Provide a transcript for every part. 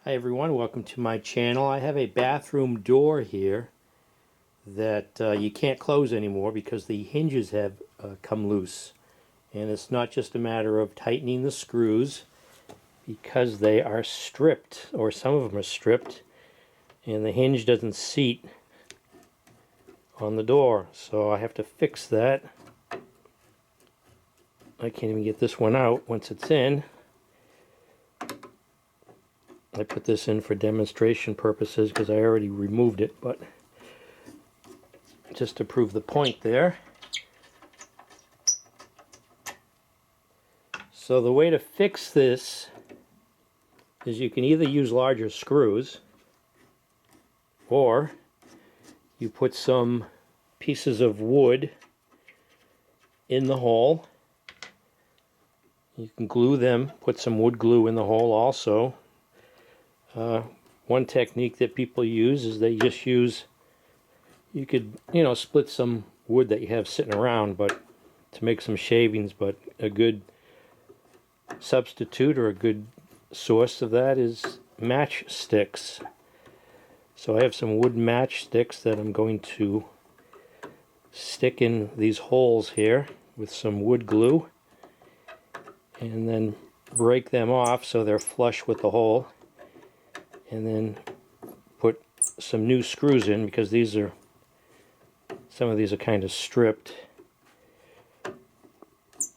Hi everyone, welcome to my channel. I have a bathroom door here that you can't close anymore because the hinges have come loose. And it's not just a matter of tightening the screws because they are stripped, or some of them are stripped, and the hinge doesn't seat on the door. So I have to fix that. I can't even get this one out once it's in. I put this in for demonstration purposes because I already removed it, but just to prove the point there. So the way to fix this is you can either use larger screws, or you put some pieces of wood in the hole. You can glue them, put some wood glue in the hole also. One technique that people use is they just use, you could, split some wood that you have sitting around, but to make some shavings, but a good substitute or a good source of that is matchsticks. So I have some wood matchsticks that I'm going to stick in these holes here with some wood glue and then break them off so they're flush with the hole, and then put some new screws in because some of these are kind of stripped.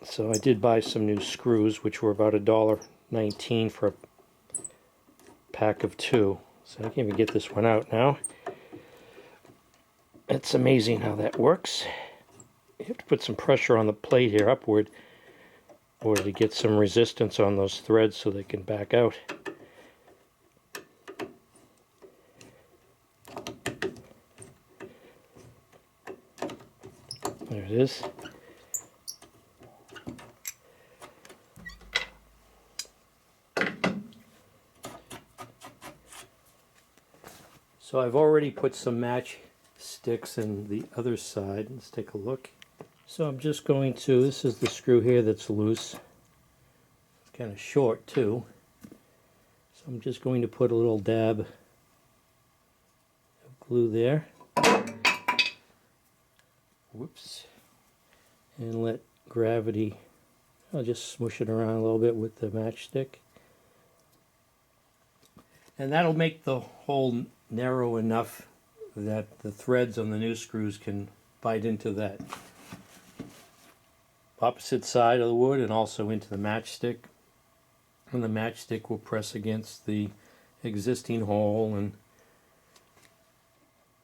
So I did buy some new screws, which were about $1.19 for a pack of 2. So I can't even get this one out now. It's amazing how that works. You have to put some pressure on the plate here upward in order to get some resistance on those threads so they can back out. There it is. So I've already put some matchsticks in the other side. Let's take a look. So I'm just going to, this is the screw here that's loose. It's kind of short too. So I'm just going to put a little dab of glue there. Whoops. And let gravity, I'll just smush it around a little bit with the matchstick. And that'll make the hole narrow enough that the threads on the new screws can bite into that opposite side of the wood and also into the matchstick. And the matchstick will press against the existing hole and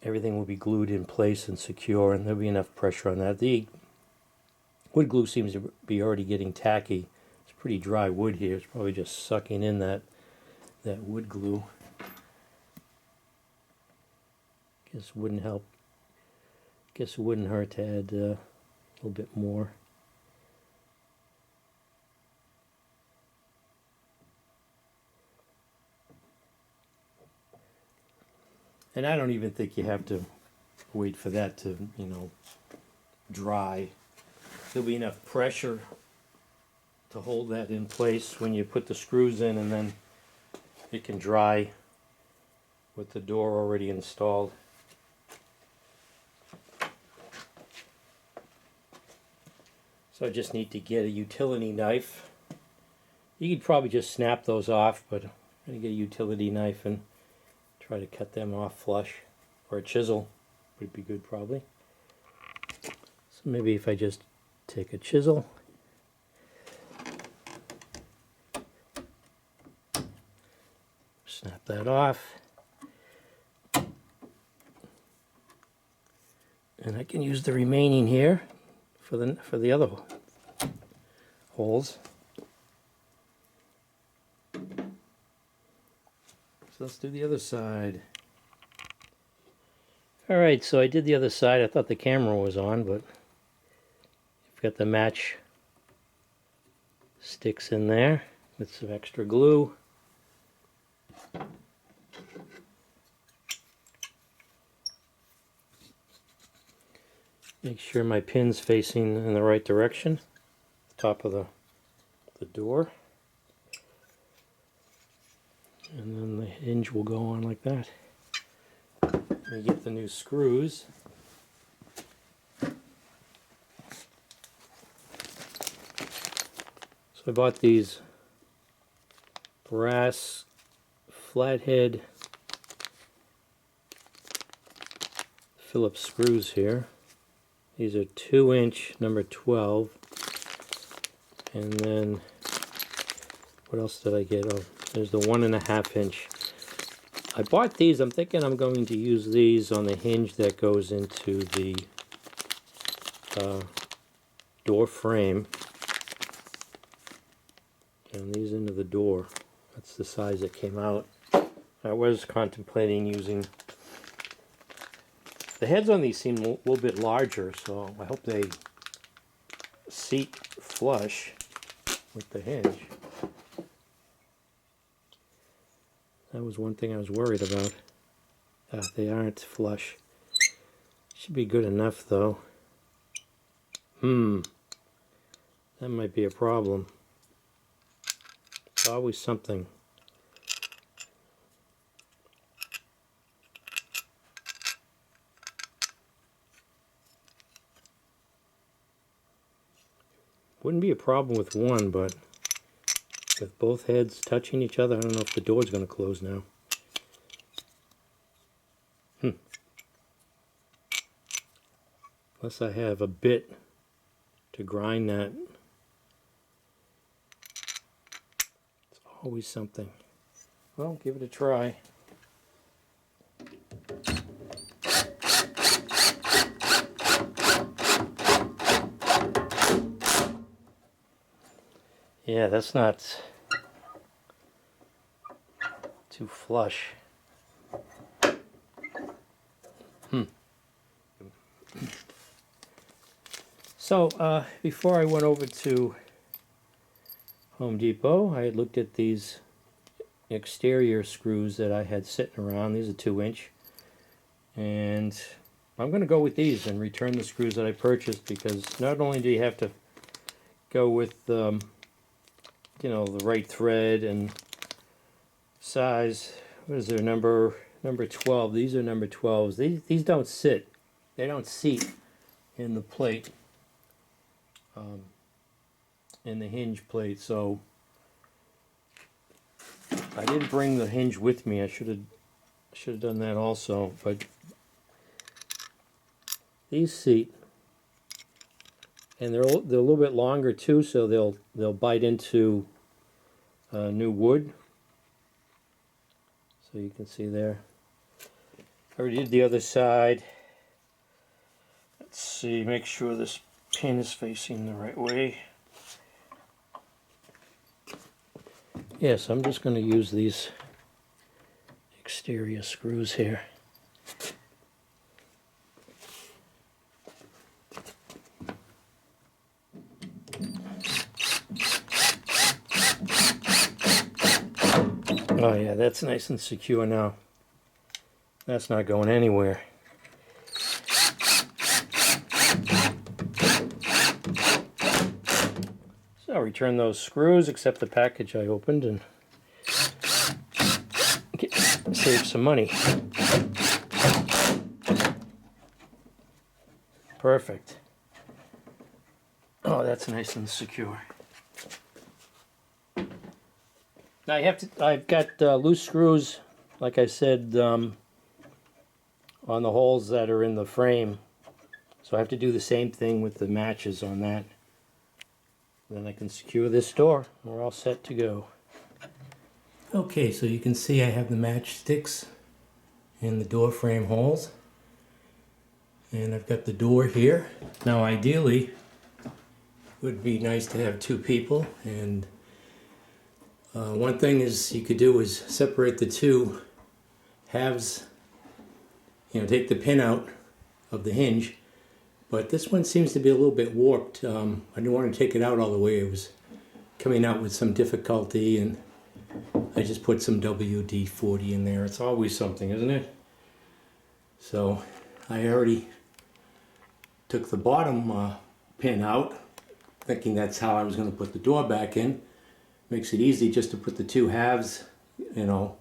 everything will be glued in place and secure, and there'll be enough pressure on that. The wood glue seems to be already getting tacky. It's pretty dry wood here. It's probably just sucking in that wood glue. Guess it wouldn't help. Guess it wouldn't hurt to add a little bit more. And I don't even think you have to wait for that to, dry. There'll be enough pressure to hold that in place when you put the screws in, and then it can dry with the door already installed. So I just need to get a utility knife. You could probably just snap those off, but I'm going to get a utility knife and try to cut them off flush. Or a chisel would be good probably. So maybe if I just take a chisel, snap that off, and I can use the remaining here for the other holes. So let's do the other side. Alright, so I did the other side. I thought the camera was on, but I've got the match sticks in there with some extra glue. Make sure my pin's facing in the right direction, top of the door. And then the hinge will go on like that. Let me get the new screws. So I bought these brass flathead Phillips screws here. These are 2-inch number 12. And then, what else did I get? Oh, there's the 1.5 inch. I bought these, I'm thinking I'm going to use these on the hinge that goes into the door frame. And these into the door. That's the size that came out. I was contemplating using... The heads on these seem a little bit larger, so I hope they seat flush with the hinge. That was one thing I was worried about. They aren't flush. Should be good enough though. That might be a problem. It's always something. Wouldn't be a problem with one, but with both heads touching each other, I don't know if the door's going to close now. Unless I have a bit to grind that. It's always something. Well, give it a try. Yeah, that's not too flush. So, before I went over to Home Depot, I had looked at these exterior screws that I had sitting around. These are 2-inch. And I'm going to go with these and return the screws that I purchased, because not only do you have to go with you know, the right thread and size. What is their number 12? These are number 12s. These don't sit. They don't seat in the plate, in the hinge plate. So I didn't bring the hinge with me. I should have done that also. But these seat, and they're a little bit longer too, so they'll bite into new wood. So you can see there. I already did the other side. Let's see, make sure this pin is facing the right way. Yes, I'm just going to use these exterior screws here. Oh yeah, that's nice and secure now. That's not going anywhere. So I'll return those screws, accept the package I opened, and save some money. Perfect. Oh, that's nice and secure. Now I've got loose screws, like I said, on the holes that are in the frame. So I have to do the same thing with the matches on that. Then I can secure this door. We're all set to go. Okay, so you can see I have the matchsticks in the door frame holes. And I've got the door here. Now ideally, it would be nice to have 2 people, and one thing is you could do is separate the 2 halves, you know, take the pin out of the hinge, but this one seems to be a little bit warped. I didn't want to take it out all the way. It was coming out with some difficulty, and I just put some WD-40 in there. It's always something, isn't it? So I already took the bottom pin out, thinking that's how I was going to put the door back in. Makes it easy just to put the 2 halves, you know,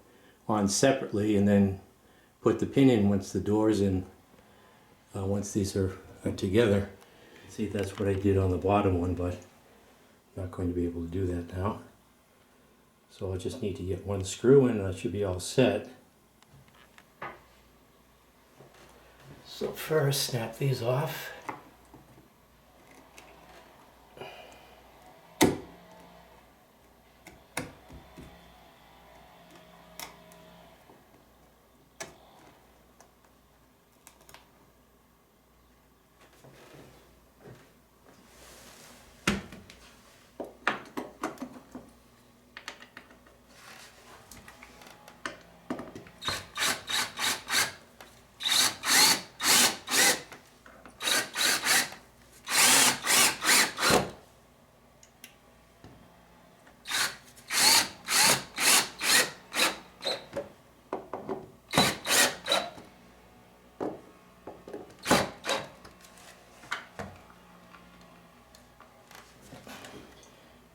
on separately and then put the pin in once the door's in, once these are together. See, that's what I did on the bottom one, but I'm not going to be able to do that now. So I'll just need to get one screw in and that should be all set. So first, snap these off.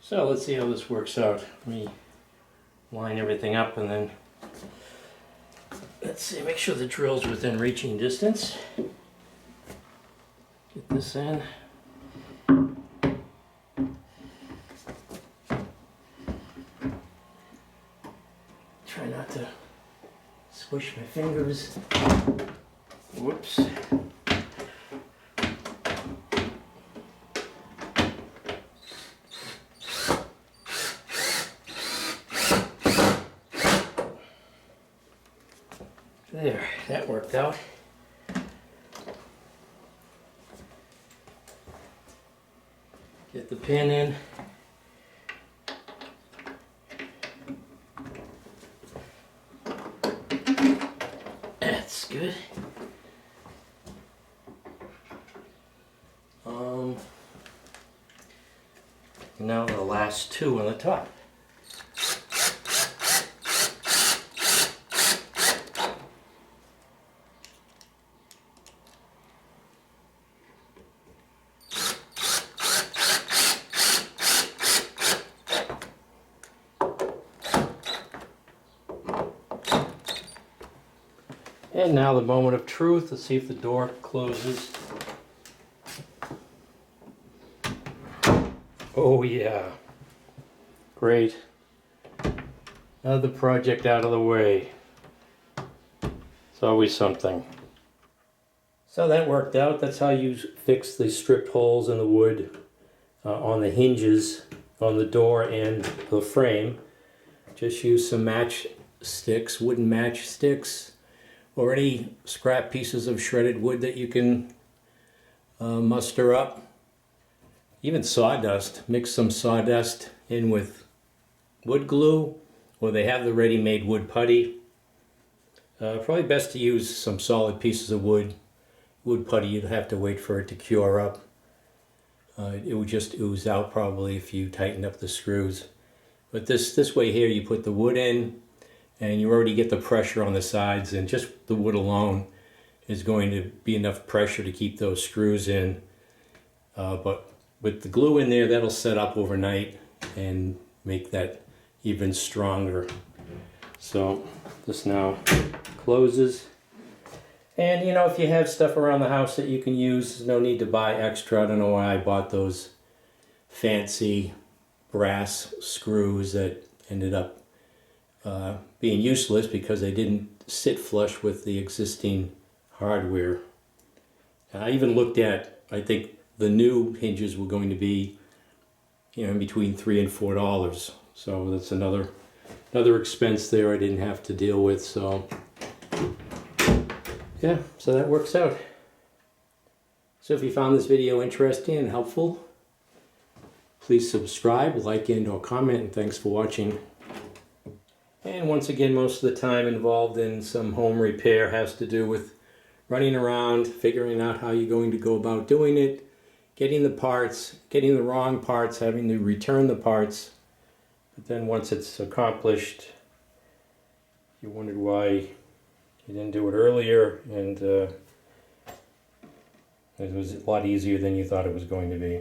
So let's see how this works out. Let me line everything up and then let's see, make sure the drill's within reaching distance. Get this in. Try not to squish my fingers. Whoops. There, that worked out. Get the pin in. That's good. Now the last two on the top. And now the moment of truth. Let's see if the door closes. Oh yeah. Great. Another project out of the way. It's always something. So that worked out. That's how you fix the stripped holes in the wood on the hinges on the door and the frame. Just use some match sticks, wooden match sticks, or any scrap pieces of shredded wood that you can muster up. Even sawdust. Mix some sawdust in with wood glue, or they have the ready-made wood putty. Probably best to use some solid pieces of wood. Wood putty, you'd have to wait for it to cure up. It would just ooze out probably if you tighten up the screws. But this way here, you put the wood in, and you already get the pressure on the sides, and just the wood alone is going to be enough pressure to keep those screws in. But with the glue in there, that'll set up overnight and make that even stronger. So this now closes. And you know, if you have stuff around the house that you can use, there's no need to buy extra. I don't know why I bought those fancy brass screws that ended up being useless because they didn't sit flush with the existing hardware. I even looked at, I think the new hinges were going to be, you know, in between $3 and $4. So that's another expense there I didn't have to deal with. So yeah, so that works out. So if you found this video interesting and helpful, please subscribe, like, and or comment, and thanks for watching. And once again, most of the time involved in some home repair has to do with running around, figuring out how you're going to go about doing it, getting the parts, getting the wrong parts, having to return the parts. But then once it's accomplished, you wondered why you didn't do it earlier, and it was a lot easier than you thought it was going to be.